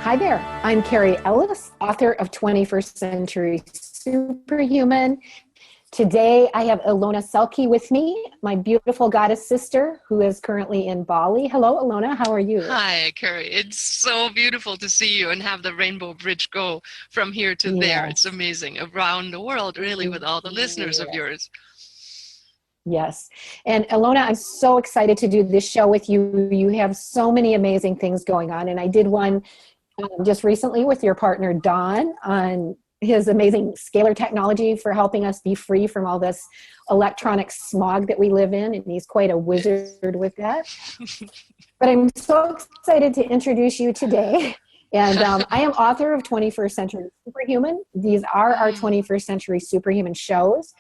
Hi there, I'm Cary Ellis, author of 21st Century Superhuman. Today I have Ilona Selke with me, my beautiful goddess sister who is currently in Bali. Hello, Ilona, how are you? Hi, Cary. It's so beautiful to see you and have the Rainbow Bridge go from here to there. It's Yes. amazing. Around the world, really, with all the listeners of yours. Yes. And Ilona, I'm so excited to do this show with you. You have so many amazing things going on. And I did one just recently with your partner, Don, on his amazing scalar technology for helping us be free from all this electronic smog that we live in. And he's quite a wizard with that. But I'm so excited to introduce you today. And I am author of 21st Century Superhuman. These are our 21st Century Superhuman shows.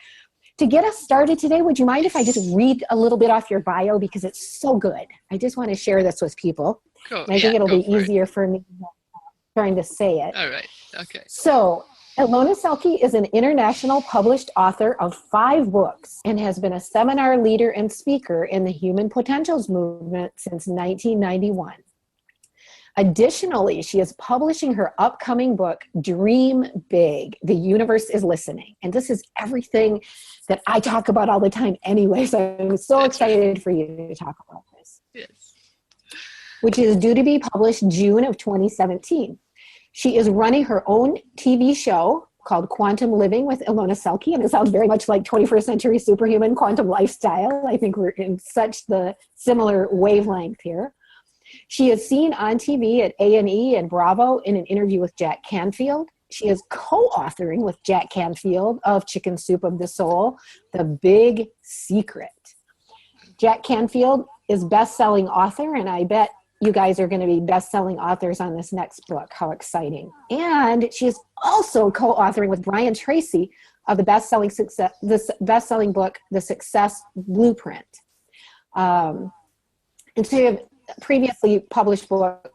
To get us started today, would you mind if I just read a little bit off your bio, because it's so good. I just want to share this with people. Cool. And I think it'll be easier for me trying to say it. All right. Okay. So, Ilona Selke is an international published author of 5 books and has been a seminar leader and speaker in the Human Potentials movement since 1991. Additionally, she is publishing her upcoming book, Dream Big, The Universe is Listening. And this is everything that I talk about all the time anyway, so I'm so excited for you to talk about this. Yes. Which is due to be published June of 2017. She is running her own TV show called Quantum Living with Ilona Selke, and it sounds very much like 21st Century Superhuman Quantum Lifestyle. I think we're in such the similar wavelength here. She is seen on TV at A&E and Bravo in an interview with Jack Canfield. She is co-authoring with Jack Canfield of Chicken Soup of the Soul, The Big Secret. Jack Canfield is best-selling author, and I bet you guys are going to be best-selling authors on this next book. How exciting. And she is also co-authoring with Brian Tracy of the best-selling book, The Success Blueprint. And so you have previously published books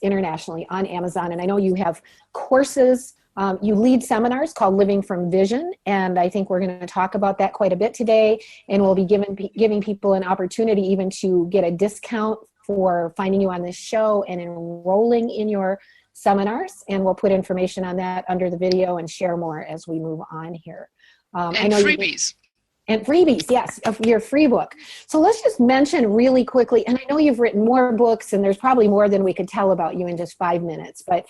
internationally on Amazon, and I know you have courses. You lead seminars called Living from Vision, and I think we're going to talk about that quite a bit today, and we'll be giving people an opportunity even to get a discount for finding you on this show and enrolling in your seminars, and we'll put information on that under the video and share more as we move on here. And freebies. And freebies, yes, of your free book. So let's just mention really quickly, and I know you've written more books, and there's probably more than we could tell about you in just 5 minutes, but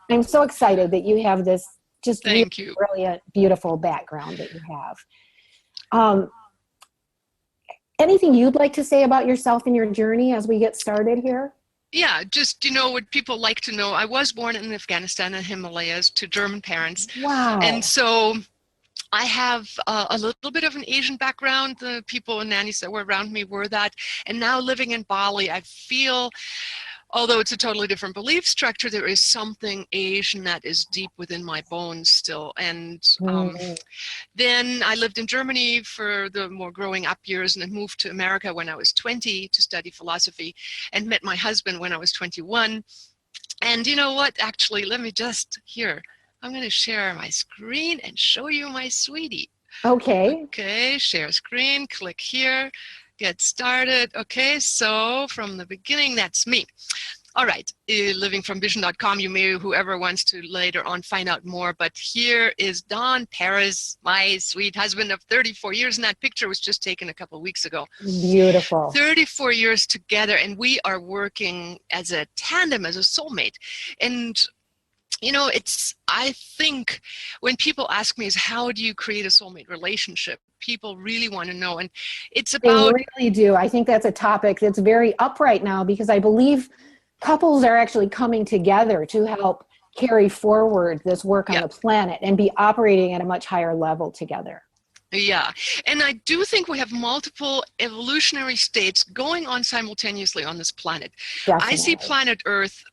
I'm so excited that you have this just really brilliant, beautiful background that you have. Anything you'd like to say about yourself and your journey as we get started here? Yeah, just, what people like to know. I was born in Afghanistan and Himalayas to German parents. Wow. And so I have a little bit of an Asian background. The people and nannies that were around me were that. And now living in Bali, I feel, although it's a totally different belief structure, there is something Asian that is deep within my bones still. And then I lived in Germany for the more growing up years, and then moved to America when I was 20 to study philosophy, and met my husband when I was 21. And you know what? Actually, let me just here. I'm going to share my screen and show you my sweetie. Okay. Okay, share screen, click here, get started. Okay, so from the beginning, that's me. All right, livingfromvision.com, you may, whoever wants to later on find out more, but here is Don Paris, my sweet husband of 34 years, and that picture was just taken a couple of weeks ago. Beautiful. 34 years together, and we are working as a tandem, as a soulmate. And I think when people ask me is how do you create a soulmate relationship, people really want to know. And it's about... They really do. I think that's a topic that's very up right now, because I believe couples are actually coming together to help carry forward this work on the planet and be operating at a much higher level together. Yeah, and I do think we have multiple evolutionary states going on simultaneously on this planet. Definitely. I see planet Earth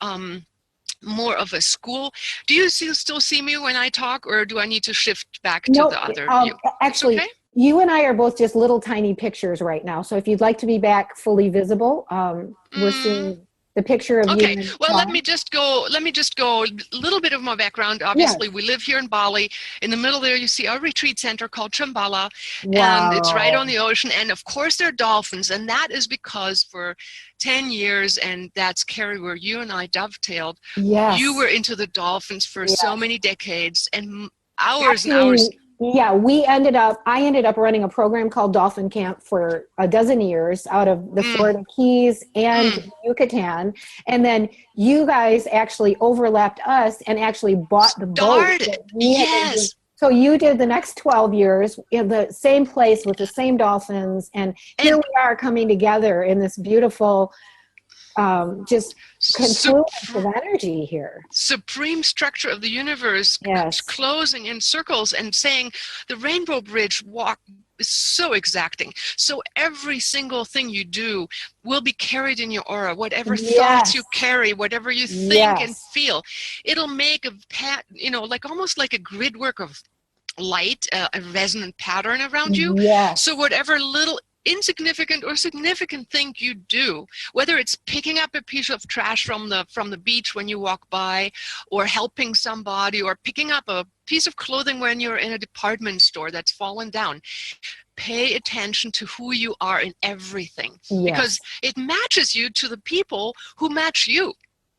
more of a school. Do you still see me when I talk, or do I need to shift back to the other view? Actually, okay? You and I are both just little tiny pictures right now. So if you'd like to be back fully visible, we're seeing the picture of you. Okay, well, let me just go a little bit of my background. Obviously, Yes. we live here in Bali. In the middle there, you see our retreat center called Chambala, and it's right on Wow. the ocean. And of course, there are dolphins, and that is because for 10 years, and that's, Cary, where you and I dovetailed, you Yes. were into the dolphins for so Yes. many decades, and hours and hours. Actually, yeah, I ended up running a program called Dolphin Camp for a dozen years out of the Mm, Florida Keys and mm, Yucatan. And then you guys actually overlapped us and actually bought the boat started, that we had been doing. yes. So you did the next 12 years in the same place with the same dolphins. And here And we are coming together in this beautiful, just confluence of energy here. supreme structure of the universe, Yes. closing in circles and saying the Rainbow Bridge walk is so exacting. So every single thing you do will be carried in your aura. Whatever thoughts you Yes. carry, whatever you think and Yes. feel, it'll make like almost like a grid work of light, a resonant pattern around you. So Yes. whatever little insignificant or significant thing you do, whether it's picking up a piece of trash from the beach when you walk by, or helping somebody, or picking up a piece of clothing when you're in a department store that's fallen down, pay attention to who you are in everything, because Yes. it matches you to the people who match you.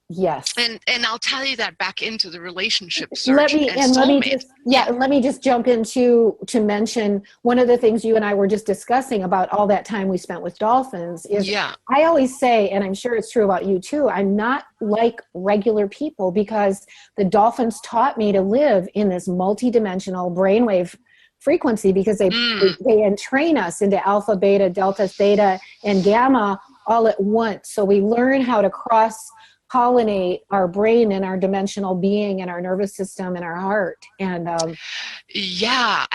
Yes. And I'll tell you that back into the relationship Let search me and and let me soulmate. just Yeah. let me just jump into to mention one of the things you and I were just discussing about all that time we spent with dolphins is Yeah. I always say, and I'm sure it's true about you too, I'm not like regular people because the dolphins taught me to live in this multidimensional brainwave frequency because Mm. they entrain us into alpha, beta, delta, theta, and gamma all at once. So we learn how to cross pollinate our brain and our dimensional being and our nervous system and our heart. And Yeah,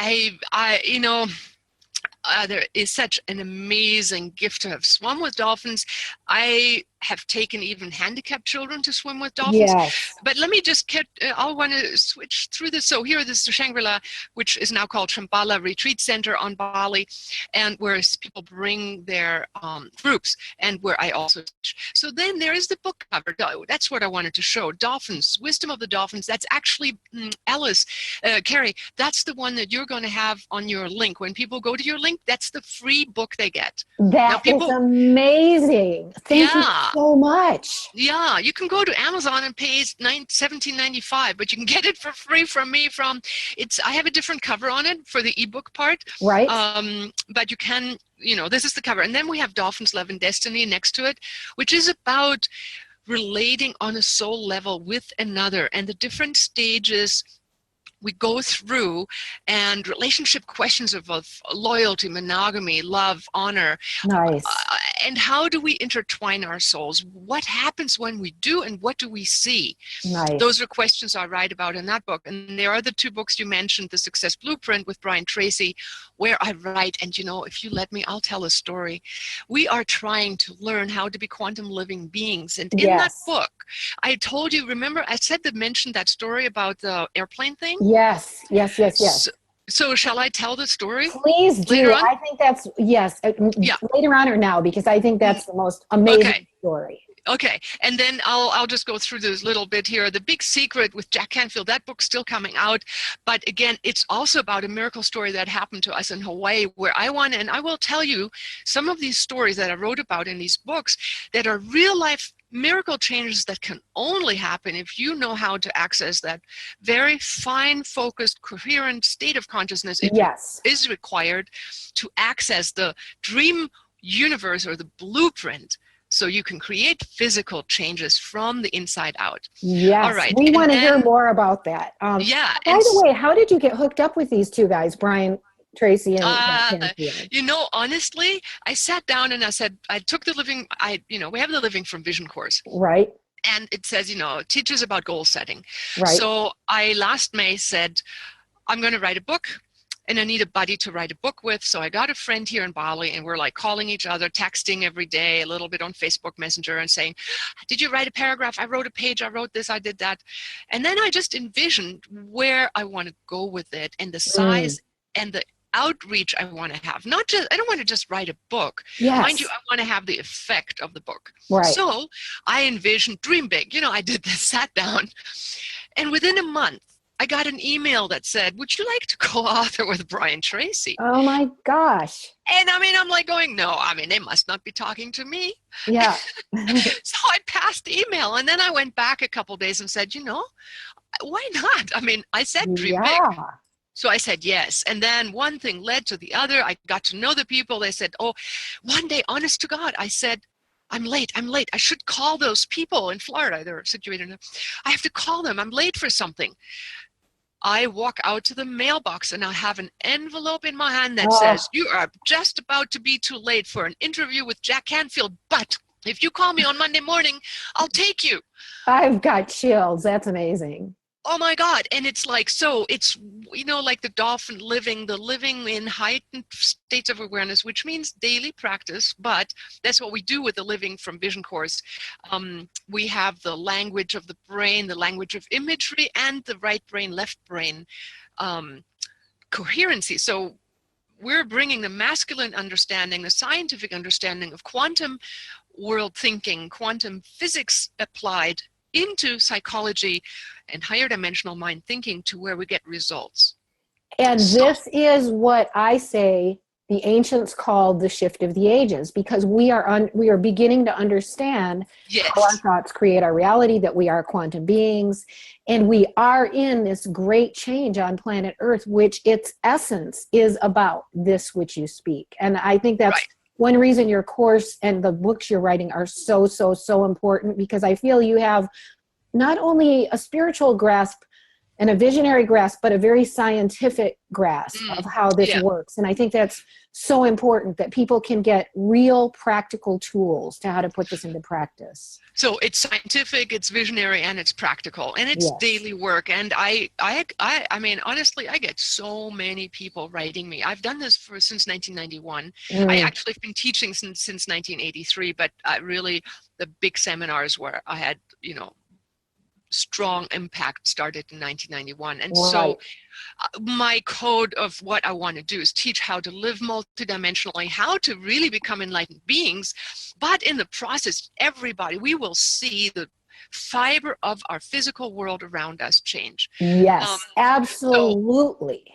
there is such an amazing gift to have swum with dolphins. I have taken even handicapped children to swim with dolphins. yes, But let me just I want to switch through this. So here, this is Shangri-La, which is now called Chambala Retreat Center on Bali, and where people bring their groups, and where I also teach. So then there is the book cover. That's what I wanted to show. Dolphins, Wisdom of the Dolphins. That's actually Ellis, Cary, that's the one that you're going to have on your link. When people go to your link, that's the free book they get. Now that is people, amazing. Thank you yeah, so much. yeah, you can go to Amazon and pay $17.95, but you can get it for free from me. I have a different cover on it for the ebook part, Right? but you can, this is the cover. And then we have Dolphins, Love, and Destiny next to it, which is about relating on a soul level with another and the different stages we go through, and relationship questions of loyalty, monogamy, love, honor, Nice. and how do we intertwine our souls? What happens when we do, and what do we see? Those Nice. are questions I write about in that book. And there are the two books you mentioned, The Success Blueprint with Brian Tracy, where I write, and if you let me, I'll tell a story. We are trying to learn how to be quantum living beings. And in that Yes. book, I told you, remember, I mentioned that story about the airplane thing? Yes. Yes. Yes. So, Yes. so shall I tell the story Please later do. on? I think that's yes. Yeah. Later on or now, because I think Mm, that's the most amazing okay. story. Okay, and then I'll just go through this little bit here. The Big Secret with Jack Canfield, that book's still coming out. But again, it's also about a miracle story that happened to us in Hawaii, where I will tell you some of these stories that I wrote about in these books that are real life miracle changes that can only happen if you know how to access that very fine, focused, coherent state of consciousness. It Yes. is required to access the dream universe or the blueprint, so you can create physical changes from the inside out. All Yes, right, we and want to hear then, more about that. yeah, By the way, how did you get hooked up with these two guys, Brian Tracy and Jack Canfield? honestly, I sat down and I said, I took the living, we have the Living from Vision course. Right, And it says, teaches about goal setting. right. So I last May said, I'm going to write a book, and I need a buddy to write a book with. So I got a friend here in Bali, and we're like calling each other, texting every day, a little bit on Facebook Messenger, and saying, did you write a paragraph? I wrote a page, I wrote this, I did that. And then I just envisioned where I want to go with it, and the size and the outreach I want to have. Not just, I don't want to just write a book. Yes. Mind you, I want to have the effect of the book. Right. So I envisioned, dream big. I did this, sat down, and within a month, I got an email that said, would you like to co-author with Brian Tracy? Oh my gosh. And I'm like going, no, they must not be talking to me. Yeah. So I passed the email, and then I went back a couple of days and said, why not? I said dream big. So I said yes. And then one thing led to the other. I got to know the people. They said, oh, one day, honest to God, I said, I'm late. I should call those people in Florida. They're situated in, I have to call them. I'm late for something. I walk out to the mailbox and I have an envelope in my hand that says, you are just about to be too late for an interview with Jack Canfield, but if you call me on Monday morning, I'll take you. I've got chills. That's amazing. Oh my God. And it's like, so it's, like the dolphin living in heightened states of awareness, which means daily practice, but that's what we do with the Living from Vision course. We have the language of the brain, the language of imagery, and the right brain, left brain coherency. So we're bringing the masculine understanding, the scientific understanding of quantum world thinking, quantum physics applied into psychology and higher dimensional mind thinking to where we get results. And this is what I say the ancients called the shift of the ages, because we are beginning to understand how our thoughts create our reality, that we are quantum beings, and we are in this great change on planet Earth, which its essence is about this which you speak. And I think that's one reason your course and the books you're writing are so, so, so important, because I feel you have not only a spiritual grasp and a visionary grasp, but a very scientific grasp of how this works. And I think that's so important, that people can get real practical tools to how to put this into practice. So it's scientific, it's visionary, and it's practical, and it's daily work. And I mean, honestly, I get so many people writing me. I've done this since 1991. I actually have been teaching since 1983, but really the big seminars where I had, strong impact started in 1991. And so my code of what I want to do is teach how to live multidimensionally, how to really become enlightened beings. But in the process, we will see the fiber of our physical world around us change. Yes, absolutely.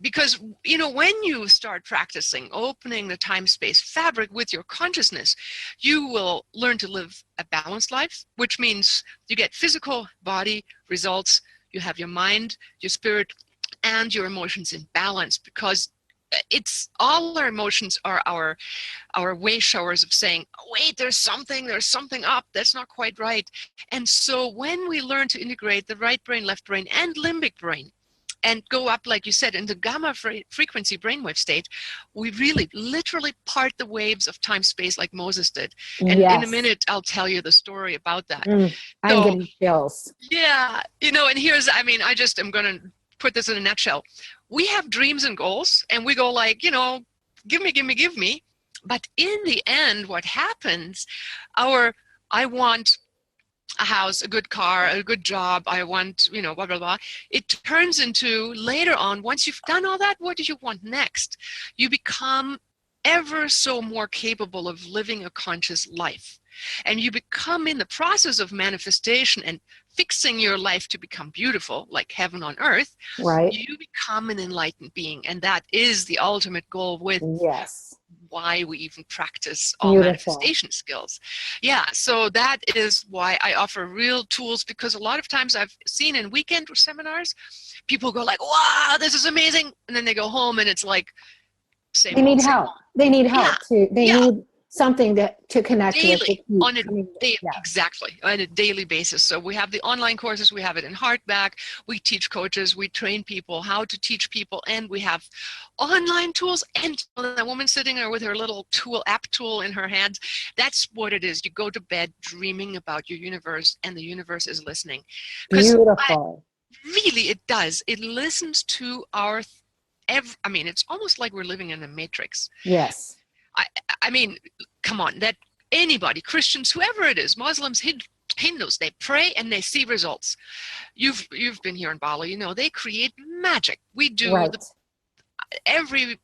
Because, when you start practicing opening the time-space fabric with your consciousness, you will learn to live a balanced life, which means you get physical body results, you have your mind, your spirit, and your emotions in balance, because it's all our emotions are our way showers of saying, wait, there's something up, that's not quite right. And so when we learn to integrate the right brain, left brain, and limbic brain, and go up, like you said, in the gamma frequency brainwave state, we really literally part the waves of time space like Moses did. And in a minute, I'll tell you the story about that. I'm getting chills. Yeah, and here's, I'm going to put this in a nutshell. We have dreams and goals, and we go like, give me. But in the end, what happens, I want a house, a good car, a good job, I want, blah, blah, blah. It turns into, later on, once you've done all that, what do you want next? You become ever so more capable of living a conscious life. And you become, in the process of manifestation and fixing your life to become beautiful, like heaven on earth, you become an enlightened being. And that is the ultimate goal with why we even practice all manifestation skills. So that is why I offer real tools, because a lot of times I've seen in weekend seminars, people go like, wow, this is amazing. And then they go home and it's like, they need help. They need help too. They need something to connect daily, with. Exactly, on a daily basis. So we have the online courses, we have it in hardback, we teach coaches, we train people how to teach people, and we have online tools. And the woman sitting there with her little app tool in her hand, that's what it is. You go to bed dreaming about your universe, and the universe is listening. Beautiful. Really, it does. It listens to our, it's almost like we're living in the Matrix. Yes. I mean, come on, that anybody, Christians, whoever it is, Muslims, Hindus, they pray and they see results. You've been here in Bali, they create magic. We do every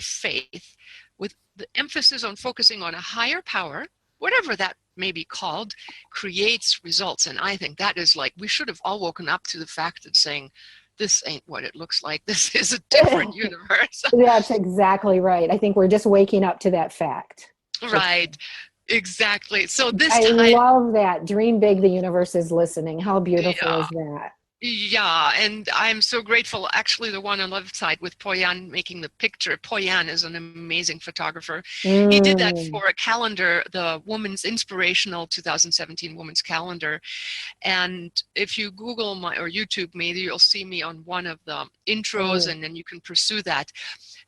faith with the emphasis on focusing on a higher power, whatever that may be called, creates results. And I think that is like, we should have all woken up to the fact that saying, this ain't what it looks like. This is a different universe. That's exactly right. I think we're just waking up to that fact. Right. Exactly. So this I time, love that. Dream big, the universe is listening. How beautiful yeah. is that? Yeah, and I'm so grateful. Actually, the one on the left side with Poyan making the picture. Poyan is an amazing photographer. He did that for a calendar, the Womans Inspirational 2017 Women's Calendar. And if you Google or YouTube me, you'll see me on one of the intros, and then you can pursue that.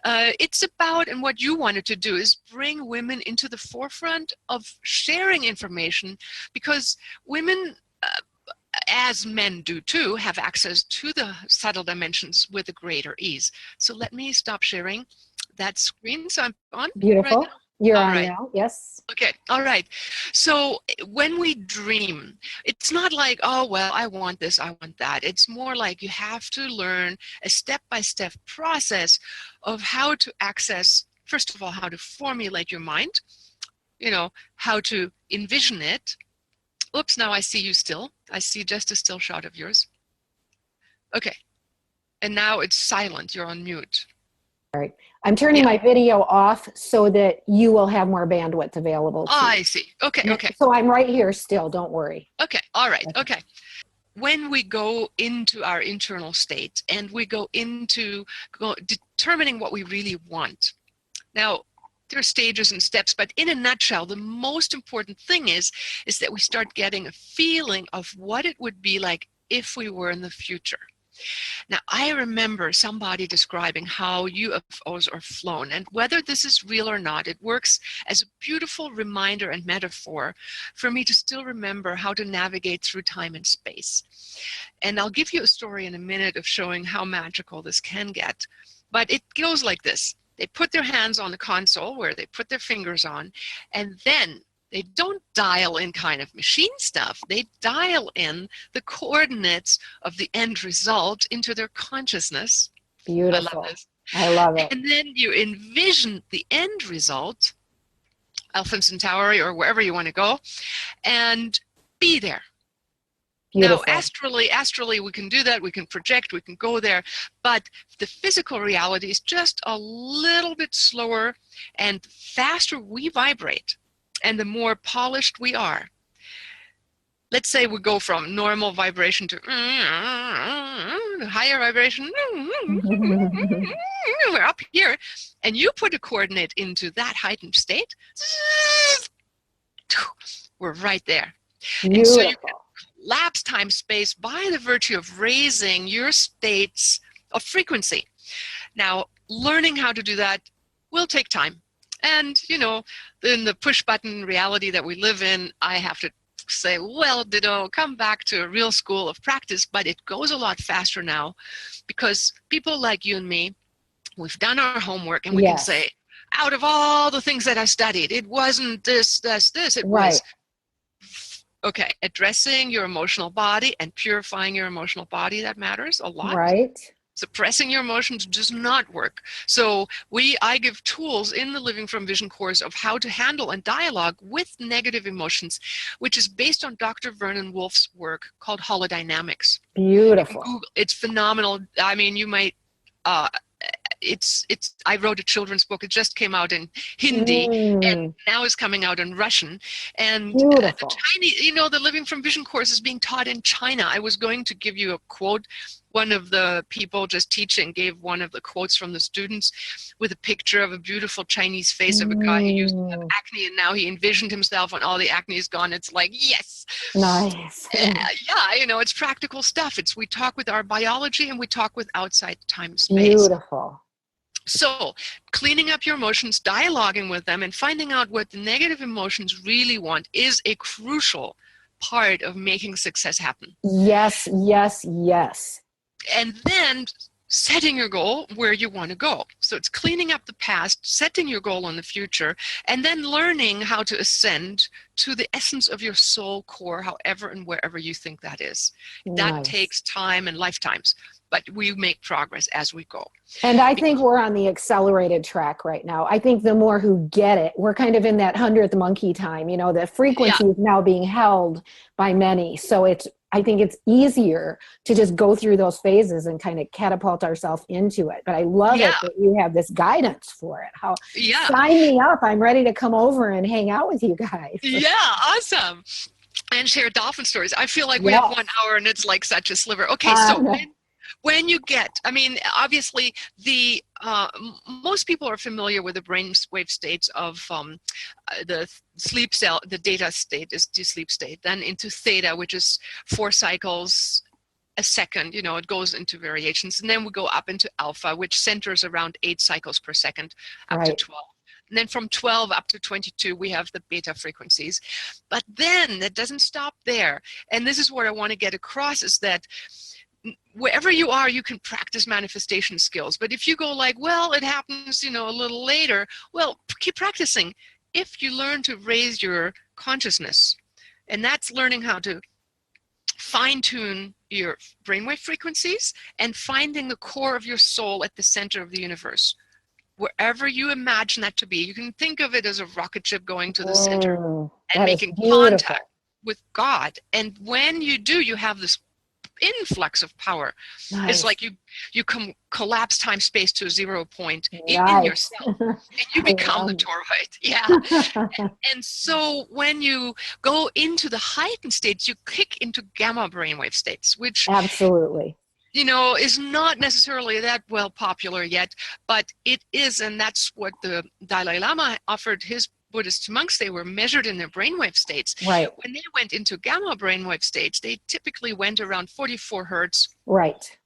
It's about, and what you wanted to do is bring women into the forefront of sharing information, because women, as men do too, have access to the subtle dimensions with a greater ease. So let me stop sharing that screen. So I'm on. Beautiful. Right now? You're All on right. now. Yes. Okay. All right. So when we dream, it's not like, oh, well, I want this, I want that. It's more like you have to learn a step-by-step process of how to access, first of all, how to formulate your mind, how to envision it. Oops, now I see you still. I see just a still shot of yours. Okay. And now it's silent. You're on mute. All right. I'm turning my video off so that you will have more bandwidth available to you. I see. Okay, okay. So I'm right here still. Don't worry. Okay, all right, okay. When we go into our internal state and we go into determining what we really want. Now, there are stages and steps, but in a nutshell, the most important thing is that we start getting a feeling of what it would be like if we were in the future. Now, I remember somebody describing how UFOs are flown, and whether this is real or not, it works as a beautiful reminder and metaphor for me to still remember how to navigate through time and space. And I'll give you a story in a minute of showing how magical this can get, but it goes like this. They put their hands on the console where they put their fingers on, and then they don't dial in kind of machine stuff. They dial in the coordinates of the end result into their consciousness. Beautiful. I love this. I love it. And then you envision the end result, Alpha Centauri or wherever you want to go, and be there. Beautiful. Now, astrally, we can do that. We can project, we can go there. But the physical reality is just a little bit slower, and the faster we vibrate and the more polished we are. Let's say we go from normal vibration to higher vibration. We're up here, and you put a coordinate into that heightened state. We're right there. Beautiful. And so you can lapse time space by the virtue of raising your states of frequency. Now, learning how to do that will take time. And, in the push button reality that we live in, I have to say, well, come back to a real school of practice, but it goes a lot faster now because people like you and me, we've done our homework, and we can say, out of all the things that I studied, it wasn't this. It was, okay, addressing your emotional body and purifying your emotional body, that matters a lot. Right. Suppressing your emotions does not work. So I give tools in the Living from Vision course of how to handle and dialogue with negative emotions, which is based on Dr. Vernon Wolf's work called holodynamics. Beautiful. It's phenomenal. I mean, you might, I wrote a children's book. It just came out in Hindi and now is coming out in Russian. And the the Living from Vision course is being taught in China. I was going to give you a quote. One of the people just teaching gave one of the quotes from the students with a picture of a beautiful Chinese face of a guy who used to have acne, and now he envisioned himself when all the acne is gone. It's like, yes. Nice. It's practical stuff. We talk with our biology and we talk with outside time space. Beautiful. So cleaning up your emotions, dialoguing with them, and finding out what the negative emotions really want is a crucial part of making success happen. Yes, yes, yes. And then setting your goal where you want to go. So it's cleaning up the past, setting your goal on the future, and then learning how to ascend to the essence of your soul core, however and wherever you think that is. That takes time and lifetimes. but we make progress as we go. And I think we're on the accelerated track right now. I think the more who get it, we're kind of in that 100th monkey time, the frequency is now being held by many. So I think it's easier to just go through those phases and kind of catapult ourselves into it. But I love it that you have this guidance for it. Sign me up. I'm ready to come over and hang out with you guys. Yeah, awesome. And share dolphin stories. I feel like we have 1 hour and it's like such a sliver. Okay, so when you get, obviously most people are familiar with the brainwave states of the sleep cell, the data state is the sleep state, then into theta, which is 4 cycles a second, it goes into variations. And then we go up into alpha, which centers around 8 cycles per second, up to 12. And then from 12 up to 22, we have the beta frequencies. But then that doesn't stop there. And this is what I want to get across, is that wherever you are, you can practice manifestation skills. But if you go like, well, it happens, a little later, well, keep practicing. If you learn to raise your consciousness, and that's learning how to fine-tune your brainwave frequencies and finding the core of your soul at the center of the universe. Wherever you imagine that to be, you can think of it as a rocket ship going to the center and making contact with God. And when you do, you have this influx of power. Nice. It's like you collapse time space to a 0 point in yourself, and you become the Toroid. Yeah. and so when you go into the heightened states, you kick into gamma brainwave states, which absolutely is not necessarily that well popular yet, but it is, and that's what the Dalai Lama offered his Buddhist monks. They were measured in their brainwave states. Right. When they went into gamma brainwave states, they typically went around 44 hertz. Right.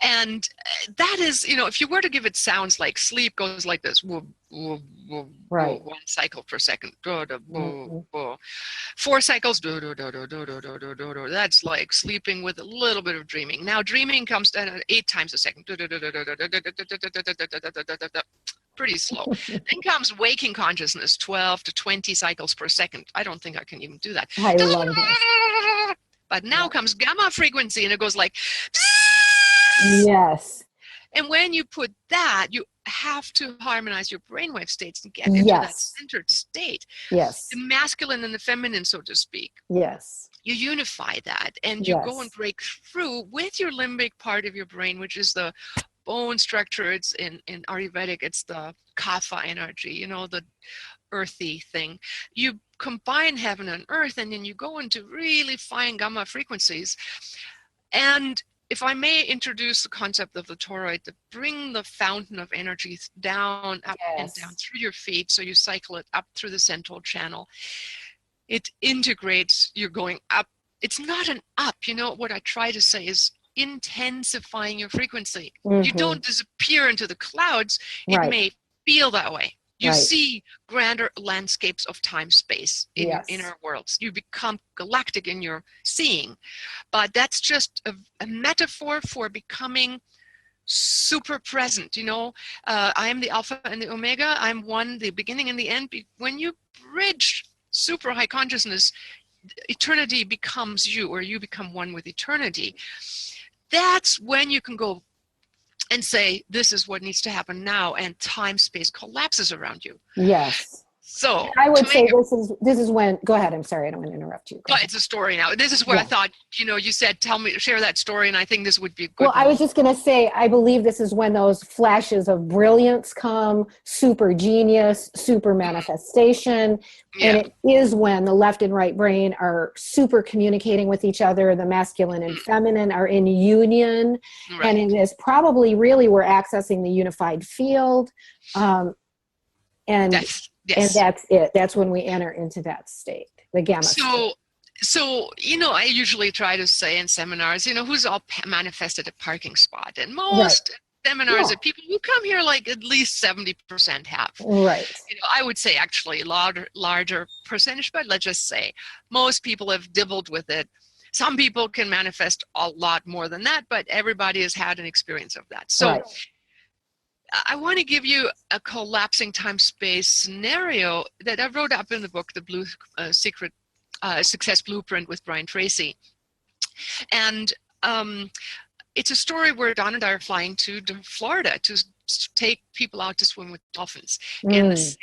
And that is, if you were to give it sounds like sleep goes like this, woo, woo, woo, right. 1 cycle per second, 4 cycles, that's like sleeping with a little bit of dreaming. Now dreaming comes down at 8 times a second, pretty slow. Then comes waking consciousness, 12 to 20 cycles per second. I don't think I can even do that. I love it. But now comes gamma frequency, and it goes like, yes. And when you put that, you have to harmonize your brainwave states and get into that centered state. Yes. The masculine and the feminine, so to speak. Yes. You unify that, and you go and break through with your limbic part of your brain, which is the bone structure. It's in Ayurvedic, it's the kapha energy, the earthy thing. You combine heaven and earth, and then you go into really fine gamma frequencies. And if I may introduce the concept of the toroid, to bring the fountain of energy down, up and down through your feet, so you cycle it up through the central channel. It integrates, you're going up. It's not an up, what I try to say is intensifying your frequency. Mm-hmm. You don't disappear into the clouds. It may feel that way. You see grander landscapes of time space in your inner worlds. You become galactic in your seeing. But that's just a metaphor for becoming super present. I am the alpha and the omega. I'm one, the beginning and the end. When you bridge super high consciousness, eternity becomes you, or you become one with eternity. That's when you can go and say, this is what needs to happen now, and time space collapses around you. Yes. So I would say this is when, go ahead, I'm sorry, I don't want to interrupt you. But it's a story now. This is where I thought, you said, share that story, and I think this would be good. Well, I was just going to say, I believe this is when those flashes of brilliance come, super genius, super manifestation, and it is when the left and right brain are super communicating with each other, the masculine and feminine are in union, and it is probably really we're accessing the unified field, and that's it. That's when we enter into that state, the gamma state. So, I usually try to say in seminars, who's all manifested a parking spot? And most seminars that people who come here, like at least 70% have. Right. I would say actually larger percentage, but let's just say most people have dibbled with it. Some people can manifest a lot more than that, but everybody has had an experience of that. So I want to give you a collapsing time-space scenario that I wrote up in the book, The Blue Secret Success Blueprint with Brian Tracy. And it's a story where Don and I are flying to Florida to take people out to swim with dolphins in the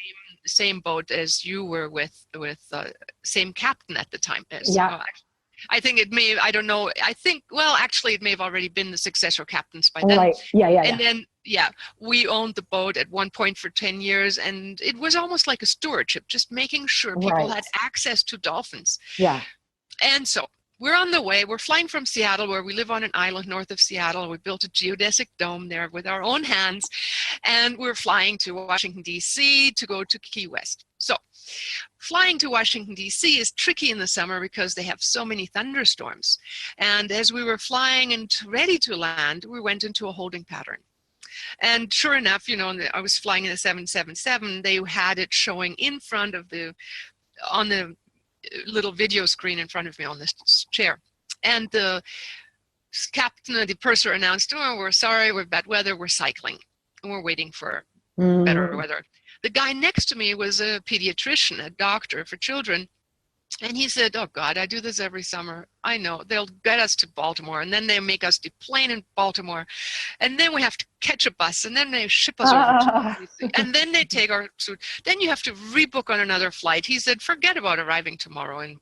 same boat as you were with same captain at the time. Yeah. I think it may, I don't know. I think, well, actually it may have already been the successor captains by then. Right. Yeah. And then, we owned the boat at one point for 10 years, and it was almost like a stewardship, just making sure people had access to dolphins. Yeah. And so we're on the way. We're flying from Seattle, where we live on an island north of Seattle. We built a geodesic dome there with our own hands, and we're flying to Washington, D.C. to go to Key West. So flying to Washington, D.C. is tricky in the summer because they have so many thunderstorms. And as we were flying and ready to land, we went into a holding pattern. And sure enough, I was flying in a 777. They had it showing in front of on the little video screen in front of me on this chair. And the captain of the purser announced, "Oh, we're sorry, we're bad weather, we're cycling, and we're waiting for better weather." The guy next to me was a pediatrician, a doctor for children. And he said, "Oh God, I do this every summer. I know. They'll get us to Baltimore, and then they make us deplane in Baltimore. And then we have to catch a bus, and then they ship us over to DC, and then they take our suit. Then you have to rebook on another flight." He said, "Forget about arriving tomorrow in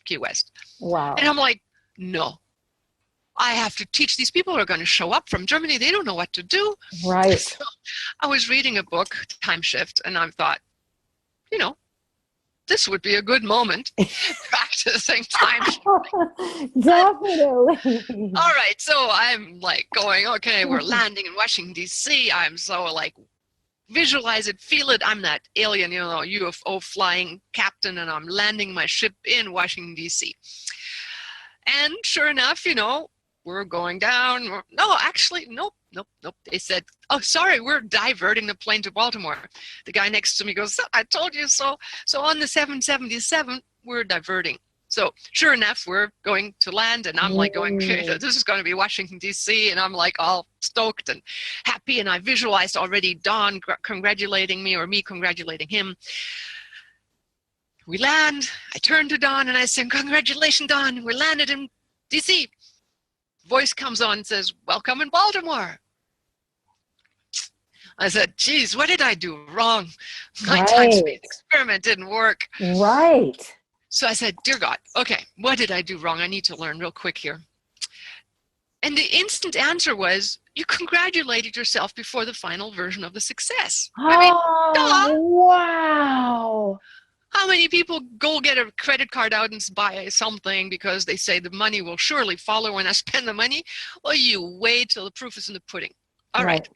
Key West." Wow. And I'm like, no. I have to teach these people who are going to show up from Germany. They don't know what to do. Right. So I was reading a book, Time Shift, and I thought, this would be a good moment practicing time shift. Definitely. All right, so I'm like going, okay, we're landing in Washington, D.C. I'm so like, visualize it, feel it. I'm that alien, UFO flying captain, and I'm landing my ship in Washington, D.C. And sure enough, we're going down. No, actually, nope. They said, "Oh, sorry, we're diverting the plane to Baltimore." The guy next to me goes, "I told you so." So on the 777, we're diverting. So sure enough, we're going to land, and I'm like going, this is going to be Washington, D.C., and I'm like all stoked and happy, and I visualized already Don congratulating me or me congratulating him. We land. I turn to Don, and I say, "Congratulations, Don. We landed in D.C." Voice comes on and says, "Welcome in Baltimore." I said, "Geez, what did I do wrong? My time space experiment didn't work." Right. So I said, "Dear God, okay, what did I do wrong? I need to learn real quick here." And the instant answer was, you congratulated yourself before the final version of the success. Wow. How many people go get a credit card out and buy something because they say the money will surely follow when I spend the money? Well, you wait till the proof is in the pudding. All right.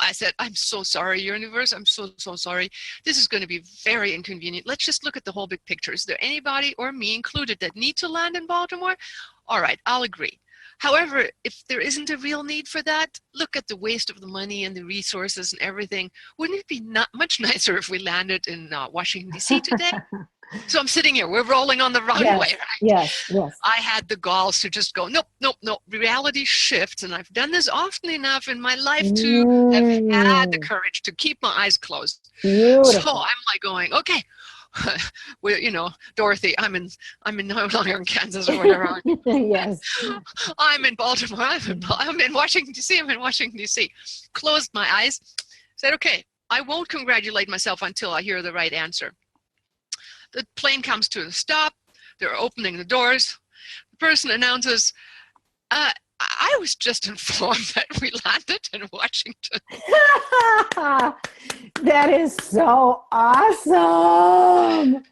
I said, "I'm so sorry, universe. I'm so sorry. This is going to be very inconvenient. Let's just look at the whole big picture. Is there anybody, or me included, that need to land in Baltimore? All right, I'll agree. However, if there isn't a real need for that, look at the waste of the money and the resources and everything. Wouldn't it be much nicer if we landed in Washington, D.C. today?" So I'm sitting here. We're rolling on the runway. Right? Yes. I had the galls to just go, nope. Reality shifts, and I've done this often enough in my life to have had the courage to keep my eyes closed. Beautiful. So I'm like going, okay. Dorothy, I'm no longer in Kansas or whatever. Yes. I'm in Baltimore. I'm in Washington, D.C. I'm in Washington, D.C. Closed my eyes. Said, okay, I won't congratulate myself until I hear the right answer. The plane comes to a stop. They're opening the doors. The person announces, I was just informed that we landed in Washington. That is so awesome.